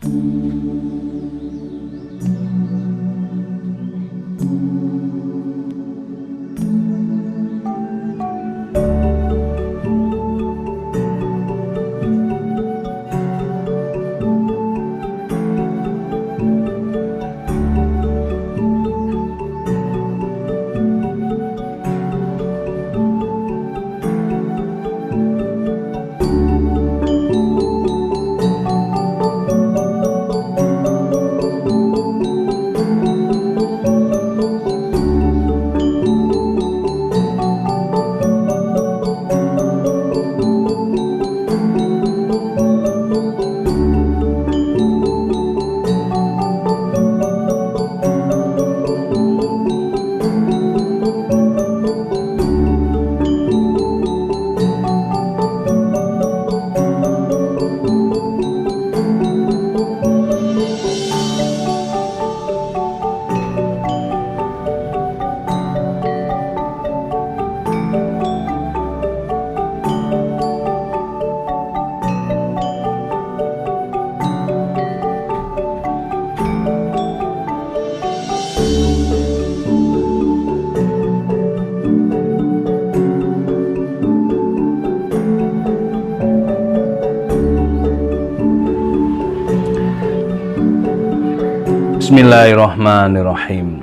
Bismillahirrahmanirrahim.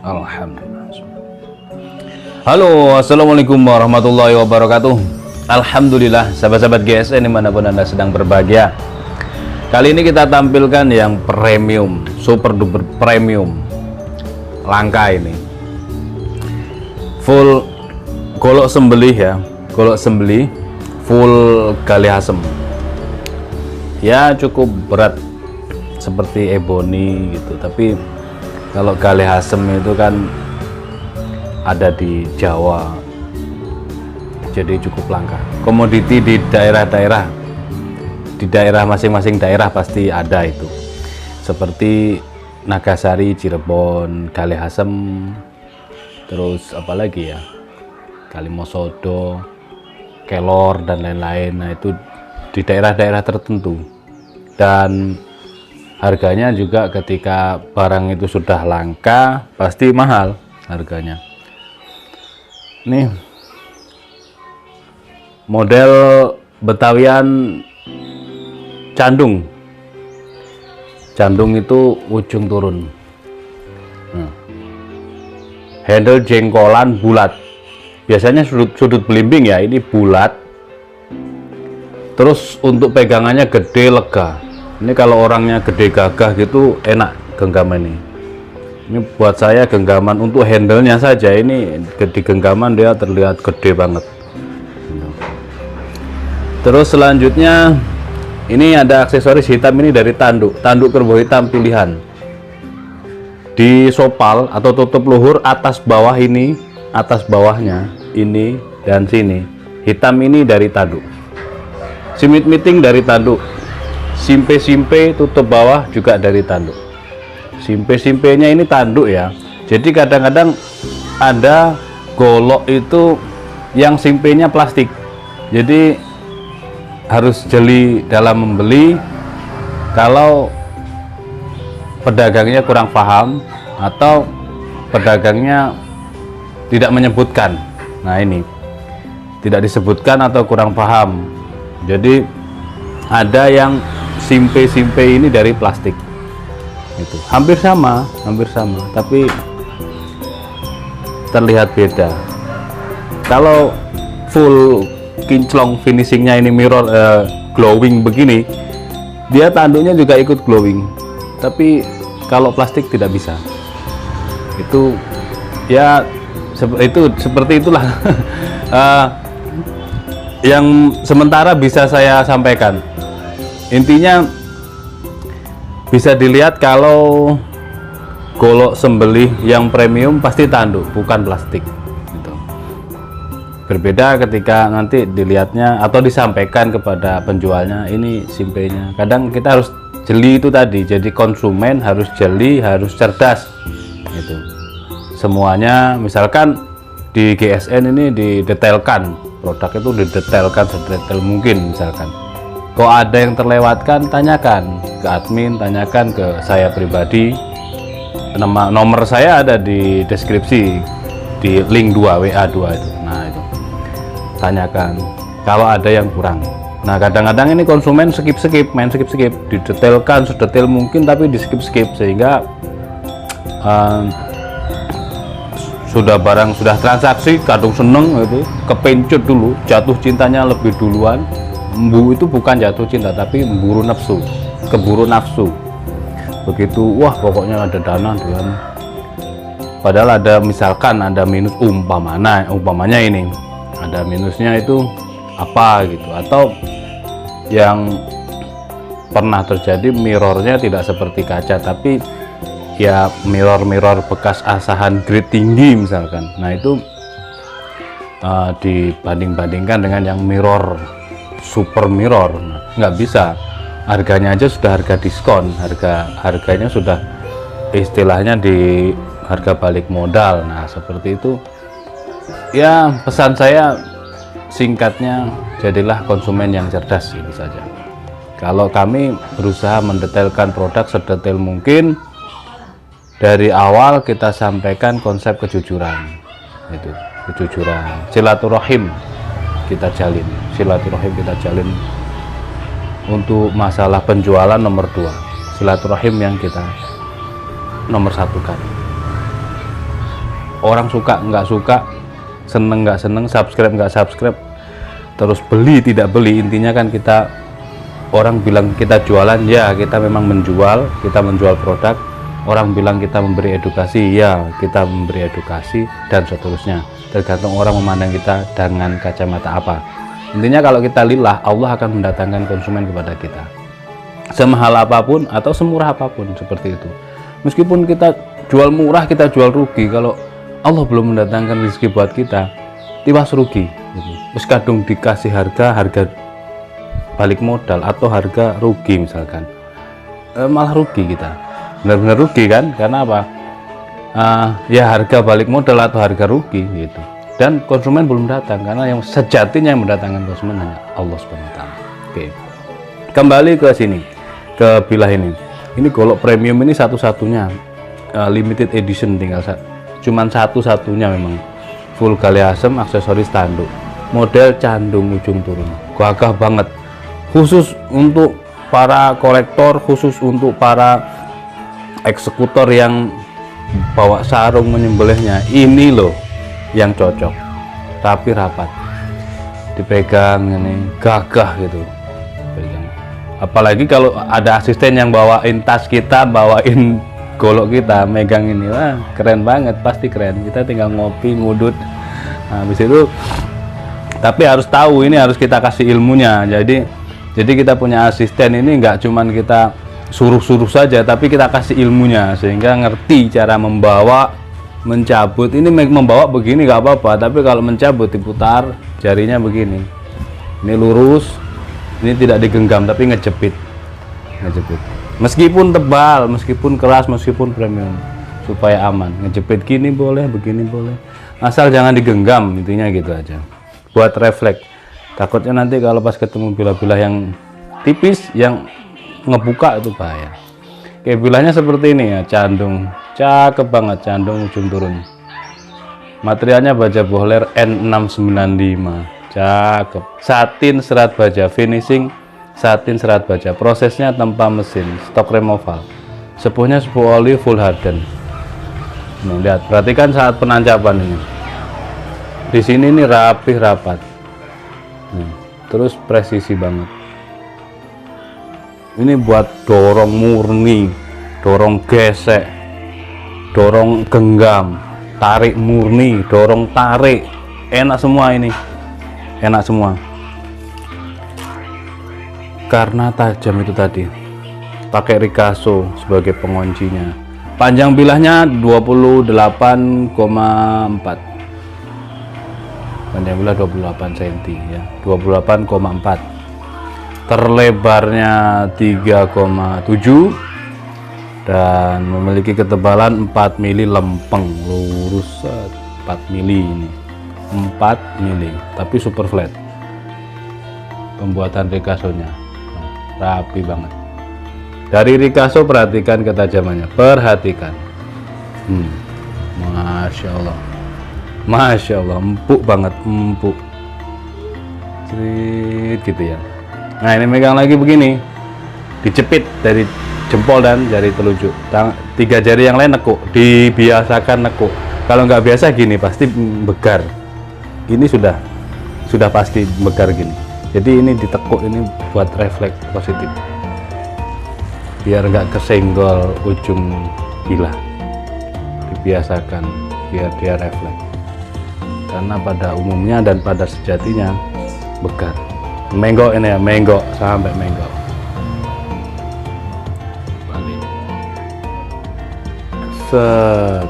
Alhamdulillah. Halo, assalamualaikum warahmatullahi wabarakatuh. Alhamdulillah, sahabat-sahabat GSN dimanapun Anda sedang berbahagia. Kali ini kita tampilkan yang premium, super duper premium, langka ini, full golok sembelih ya, golok sembelih full gali asem ya, cukup berat seperti ebony gitu, tapi kalau gali asem itu kan ada di Jawa, jadi cukup langka. Komoditi di daerah-daerah, di daerah masing-masing daerah pasti ada itu, seperti Nagasari, Cirebon, gali asem, terus apalagi ya, Kalimosodo, Kelor dan lain-lain. Nah itu di daerah-daerah tertentu, dan harganya juga ketika barang itu sudah langka pasti mahal harganya. Nih model Betawian Candung. Candung itu ujung turun. Handle jengkolan bulat. Biasanya sudut belimbing ya, ini bulat. Terus untuk pegangannya gede, lega. Ini kalau orangnya gede gagah gitu enak genggaman ini. Ini buat saya genggaman untuk handlenya saja, ini di genggaman dia terlihat gede banget. Terus selanjutnya ini ada aksesoris hitam, ini dari tanduk kerbau hitam pilihan. Di sopal atau tutup luhur atas bawah ini, atas bawahnya ini dan sini hitam, ini dari tanduk. Simit miting dari tanduk. Simpe tutup bawah juga dari tanduk. Simpenya ini tanduk ya. Jadi kadang-kadang ada golok itu yang simpenya plastik. Jadi harus jeli dalam membeli kalau pedagangnya kurang paham atau pedagangnya tidak menyebutkan. Nah ini tidak disebutkan atau kurang paham, jadi ada yang simpe ini dari plastik, itu hampir sama tapi terlihat beda. Kalau full kinclong finishingnya ini mirror glowing begini, dia tanduknya juga ikut glowing, tapi kalau plastik tidak bisa. Itu ya seperti itulah yang sementara bisa saya sampaikan. Intinya bisa dilihat kalau golok sembelih yang premium pasti tanduk, bukan plastik. Berbeda ketika nanti dilihatnya atau disampaikan kepada penjualnya ini simpenya. Kadang kita harus Jeli itu tadi, jadi konsumen harus jeli, harus cerdas gitu. Semuanya misalkan di GSN ini didetailkan, produk itu didetailkan sedetail mungkin. Misalkan kok ada yang terlewatkan, tanyakan ke admin, tanyakan ke saya pribadi. Nomor saya ada di deskripsi, di link 2 WA 2 itu. Nah itu tanyakan kalau ada yang kurang. Nah kadang-kadang ini konsumen main skip, didetailkan sedetail mungkin tapi di skip sehingga sudah transaksi kadung seneng itu kepencut dulu, jatuh cintanya lebih duluan. Itu bukan jatuh cinta tapi keburu nafsu. Begitu wah pokoknya ada dana dia, padahal ada misalkan ada minus, umpamanya ini ada minusnya itu apa gitu, atau yang pernah terjadi mirrornya tidak seperti kaca tapi ya mirror bekas asahan grade tinggi misalkan. Nah itu dibanding-bandingkan dengan yang mirror super mirror, nggak bisa, harganya aja sudah harga diskon, harganya sudah istilahnya di harga balik modal. Nah seperti itu ya. Pesan saya singkatnya, jadilah konsumen yang cerdas, itu saja. Kalau kami berusaha mendetailkan produk sedetail mungkin, dari awal kita sampaikan konsep kejujuran, itu kejujuran, silaturahim kita jalin, untuk masalah penjualan nomor 2, silaturahim yang kita nomor satukan. Orang suka nggak suka, seneng nggak seneng, subscribe nggak subscribe, terus beli tidak beli, intinya kan kita, orang bilang kita jualan, ya kita memang menjual, kita menjual produk. Orang bilang kita memberi edukasi, ya kita memberi edukasi, dan seterusnya, tergantung orang memandang kita dengan kacamata apa. Intinya kalau kita lillah, Allah akan mendatangkan konsumen kepada kita, semahal apapun atau semurah apapun, seperti itu. Meskipun kita jual murah, kita jual rugi, kalau Allah belum mendatangkan rezeki buat kita, tiwas rugi gitu. Terus kadung dikasih harga balik modal atau harga rugi misalkan, malah rugi kita, benar-benar rugi kan. Karena apa? Ya harga balik modal atau harga rugi gitu, dan konsumen belum datang, karena yang sejatinya yang mendatangkan konsumen hanya Allah SWT. Oke, kembali ke sini, ke bilah ini golok premium ini satu-satunya, limited edition, cuman satu-satunya memang, full gali asem, aksesoris tanduk, model candung ujung turun, gagah banget, khusus untuk para kolektor, khusus untuk para eksekutor yang bawa sarung menyembelihnya. Ini loh yang cocok, rapi rapat, dipegang ini gagah gitu. Apalagi kalau ada asisten yang bawain tas kita, bawain golok kita, megang ini, wah keren banget, pasti keren. Kita tinggal ngopi ngudut, nah, habis itu. Tapi harus tahu, ini harus kita kasih ilmunya. Jadi kita punya asisten ini nggak cuman kita suruh-suruh saja, tapi kita kasih ilmunya sehingga ngerti cara membawa, mencabut. Ini membawa begini nggak apa-apa, tapi kalau mencabut diputar jarinya begini, ini lurus, ini tidak digenggam tapi ngejepit. Meskipun tebal, meskipun keras, meskipun premium, supaya aman. Ngejepit gini boleh, begini boleh, asal jangan digenggam, intinya gitu aja. Buat refleks, takutnya nanti kalau pas ketemu bilah-bilah yang tipis, yang ngebuka itu bahaya. Kayak bilahnya seperti ini ya, candung, cakep banget, candung ujung turun. Materialnya baja bohler N695, cakep. Satin serat baja, finishing satin serat baja, prosesnya tanpa mesin, stok removal, sepuhnya sepuh oli full harden. Nih, lihat, perhatikan saat penancapan ini. Di sini nih rapih rapat, terus presisi banget. Ini buat dorong murni, dorong gesek, dorong genggam, tarik murni, dorong tarik, enak semua ini, enak semua. Karena tajam itu tadi, pakai Ricasso sebagai penguncinya. Panjang bilahnya 28,4, panjang bilah 28 cm ya, 28,4. terlebarnya 3,7 dan memiliki ketebalan 4 mili lempeng, lurus 4 mili ini, 4 mili, tapi super flat. Pembuatan Ricasso-nya rapi banget. Dari Ricasso perhatikan ketajamannya, perhatikan. Masya Allah, Masya Allah, empuk banget, empuk. Cerit gitu ya. Nah ini megang lagi begini, dicepit dari jempol dan jari telunjuk. 3 jari yang lain nekuk, dibiasakan nekuk. Kalau nggak biasa gini pasti begar. Ini sudah pasti begar gini. Jadi ini ditekuk, ini buat refleks positif, biar nggak kesenggol ujung gila. Dibiasakan biar dia refleks, karena pada umumnya dan pada sejatinya begar. Menggok ini ya, menggok sampai menggok. Balik. Set.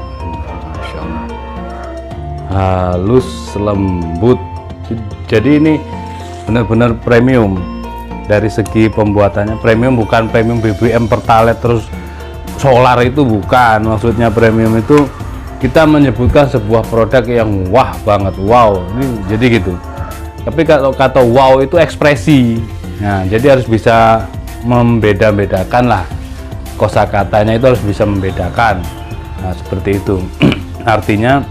Masya Allah. Halus, lembut. Jadi ini benar-benar premium dari segi pembuatannya. Premium bukan premium BBM Pertalite terus solar, itu bukan. Maksudnya premium itu kita menyebutkan sebuah produk yang wah banget, wow. Ini jadi gitu. Tapi kalau kata wow itu ekspresi. Nah, jadi harus bisa membeda-bedakan lah. Kosakatanya itu harus bisa membedakan. Nah, seperti itu. Artinya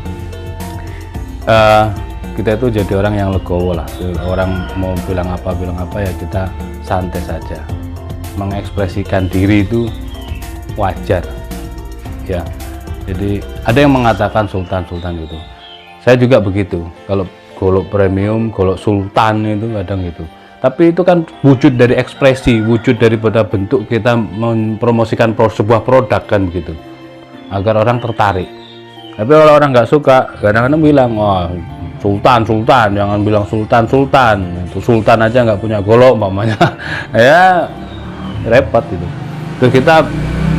kita itu jadi orang yang legowo lah. Orang mau bilang apa ya kita santai saja. Mengekspresikan diri itu wajar. Ya. Jadi ada yang mengatakan sultan gitu. Saya juga begitu. Kalau golok premium, golok sultan itu kadang gitu. Tapi itu kan wujud dari ekspresi, wujud daripada bentuk kita mempromosikan sebuah produk kan begitu, agar orang tertarik. Tapi kalau orang nggak suka, kadang-kadang bilang, wah sultan, jangan bilang sultan. Itu sultan aja nggak punya golok, mamanya. Ya repot itu. Terus kita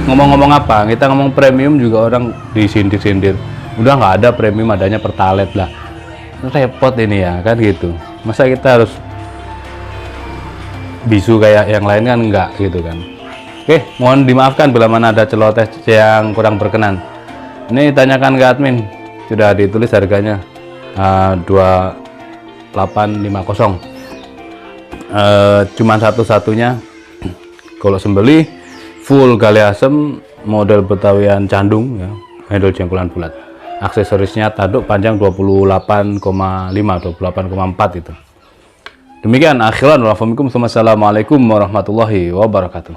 ngomong-ngomong apa? Kita ngomong premium juga orang disindir-sindir. Udah nggak ada premium, adanya Pertalite lah. Repot ini ya kan gitu. Masa kita harus bisu kayak yang lain kan enggak gitu kan. Oke, mohon dimaafkan bila mana ada celoteh yang kurang berkenan. Ini tanyakan ke admin, sudah ditulis harganya 2850. Cuman satu-satunya kalau sembelih full gali asem model Betawian Candung ya, handle jengkolan bulat. Aksesorisnya tanduk panjang 28,5 28,4 itu. Demikian akhiran. Wassalamualaikum warahmatullahi wabarakatuh.